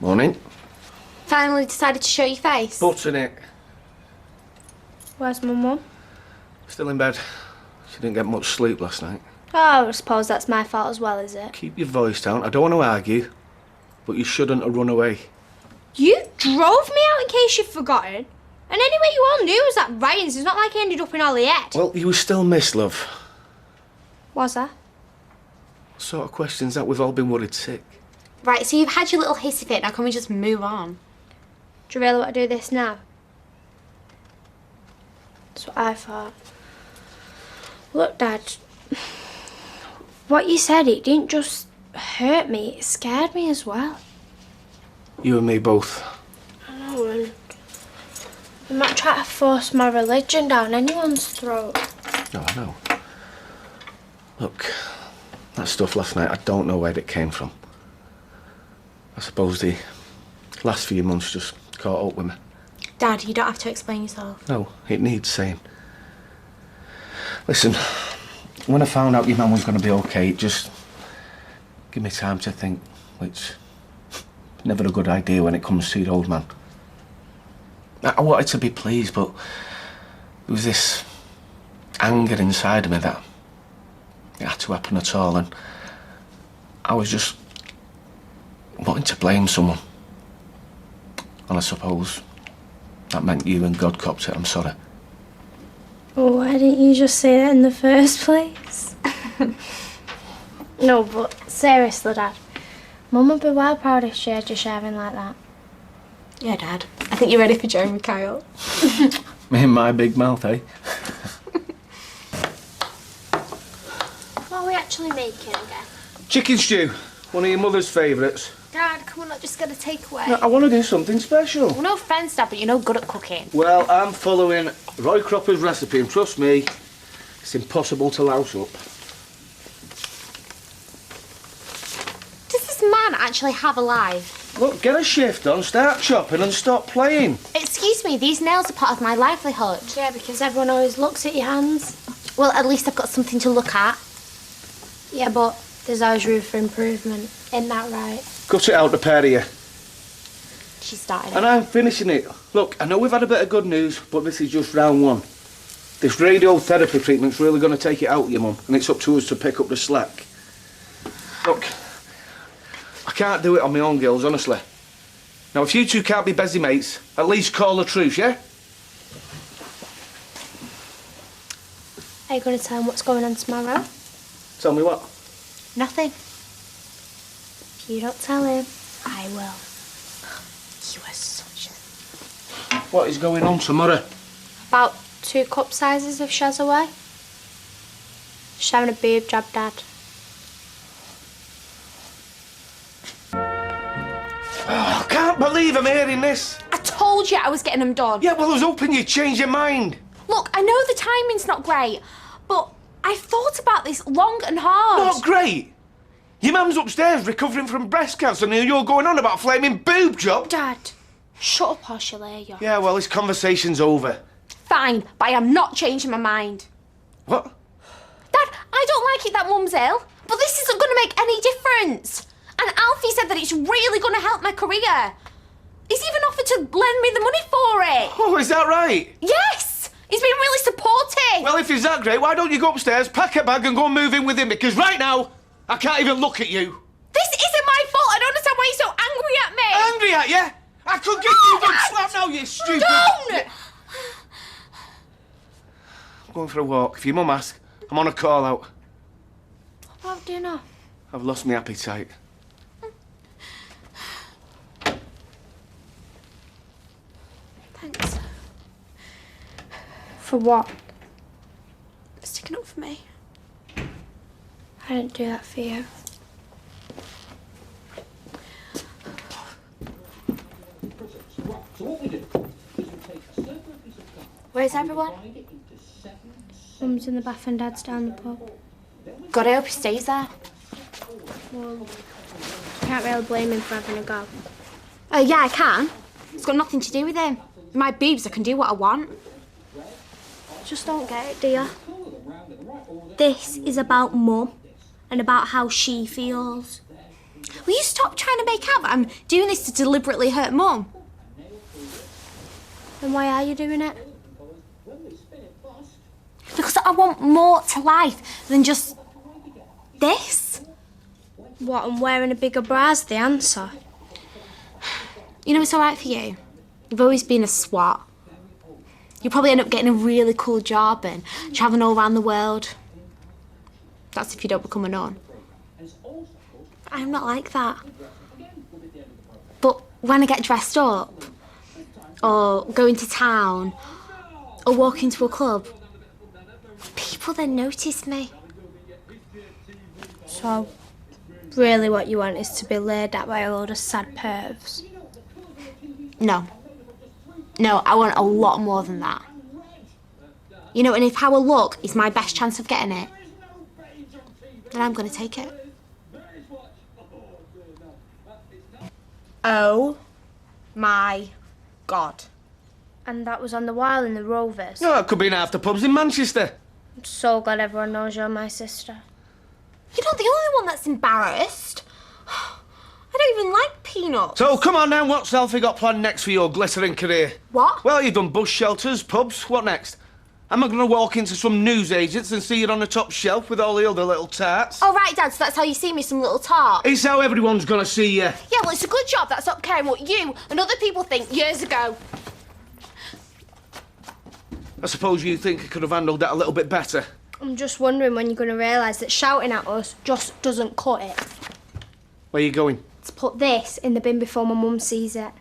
Morning. Finally decided to show your face? Button it. Where's my mum? Still in bed. She didn't get much sleep last night. Oh, I suppose that's my fault as well, is it? Keep your voice down. I don't want to argue, but you shouldn't have run away. You drove me out in case you've forgotten. And anyway, you all knew it was that Ryan's. It's not like I ended up in Holyhead. Well, you were still missed, love. Was I? What sort of questions that we've all been worried sick? Right, so you've had your little hissy fit, now can we just move on? Do you really want to do this now? That's what I thought. Look, Dad. What you said, it didn't just hurt me, it scared me as well. You and me both. I know, and I might try to force my religion down anyone's throat. No, I know. Look, that stuff last night, I don't know where it came from. I suppose the last few months just caught up with me. Dad, you don't have to explain yourself. No, it needs saying. Listen, when I found out your mum was going to be okay, it just give me time to think, which never a good idea when it comes to your old man. I wanted to be pleased, but there was this anger inside of me that it had to happen at all, and I was just wanting to blame someone. And I suppose that meant you and God copped it. I'm sorry. Well, why didn't you just say that in the first place? No, but seriously, Dad. Mum would be well proud if she had you sharing like that. Yeah, Dad. I think you're ready for Jeremy Kyle. Me and my big mouth, eh? What are we actually making again? Chicken stew, one of your mother's favourites. Dad, come on, not just get a takeaway. No, I want to do something special. Well, no offence, Dad, but you're no good at cooking. Well, I'm following Roy Cropper's recipe, and trust me, it's impossible to louse up. Does this man actually have a life? Look, get a shift on, start chopping and stop playing. Excuse me, these nails are part of my livelihood. Yeah, because everyone always looks at your hands. Well, at least I've got something to look at. Yeah, but there's always room for improvement. Isn't that right? Cut it out, the pair of you. She started it. And I'm finishing it. Look, I know we've had a bit of good news, but this is just round one. This radiotherapy treatment's really going to take it out of your mum, and it's up to us to pick up the slack. Look, I can't do it on my own, girls, honestly. Now, if you two can't be busy mates, at least call a truce, yeah? Are you going to tell him what's going on tomorrow? Tell me what? Nothing. If you don't tell him, I will. You are such a... What is going on tomorrow? About 2 cup sizes of Shaz away. She's having a boob job, Dad. Oh, I can't believe I'm hearing this. I told you I was getting them done. Yeah, well, I was hoping you'd change your mind. Look, I know the timing's not great, but I've thought about this long and hard. Not great. Your mum's upstairs recovering from breast cancer and you're going on about flaming boob job. Dad, shut up or she'll hear you. Yeah, well, this conversation's over. Fine, but I am not changing my mind. What? Dad, I don't like it that Mum's ill, but this isn't going to make any difference. And Alfie said that it's really going to help my career. He's even offered to lend me the money for it. Oh, is that right? Yes! He's been really supportive. Well, if he's that great, why don't you go upstairs, pack a bag and go and move in with him? Because right now, I can't even look at you. This isn't my fault. I don't understand why you're so angry at me. Angry at you? I could give you a good slap now, you stupid... Don't! I'm going for a walk. If your mum asks, I'm on a call out. What about dinner? I've lost my appetite. Thanks For what? for sticking up for me. I didn't do that for you. Where's everyone? Mum's in the bath and Dad's down the pub. God, I hope he stays there. Well, can't really blame him for having a go. Oh, yeah, I can. It's got nothing to do with him. My boobs, I can do what I want. Just don't get it, do you? This is about Mum and about how she feels. Will you stop trying to make out that I'm doing this to deliberately hurt Mum? Then why are you doing it? Because I want more to life than just this. What, and wearing a bigger bra's the answer? You know, it's all right for you. You've always been a swat. You'll probably end up getting a really cool job and travelling all around the world. That's if you don't become a nun. I'm not like that. But when I get dressed up, or go into town, or walk into a club, people then notice me. So, really what you want is to be laid at by a load of sad pervs? No. No, I want a lot more than that. You know, and if how I look is my best chance of getting it, then I'm going to take it. Oh my God. And that was on the Wild in the Rovers. No, that could be in half the pubs in Manchester. I'm so glad everyone knows you're my sister. You're not the only one that's embarrassed. I don't even like peanuts. So, come on now, what's Alfie got planned next for your glittering career? What? Well, you've done bus shelters, pubs, what next? Am I going to walk into some newsagents and see you on the top shelf with all the other little tarts? Oh, right, Dad, so that's how you see me, some little tart. It's how everyone's going to see you. Yeah, well, it's a good job that's not caring what you and other people think years ago. I suppose you think I could have handled that a little bit better. I'm just wondering when you're going to realise that shouting at us just doesn't cut it. Where are you going? To put this in the bin before my mum sees it.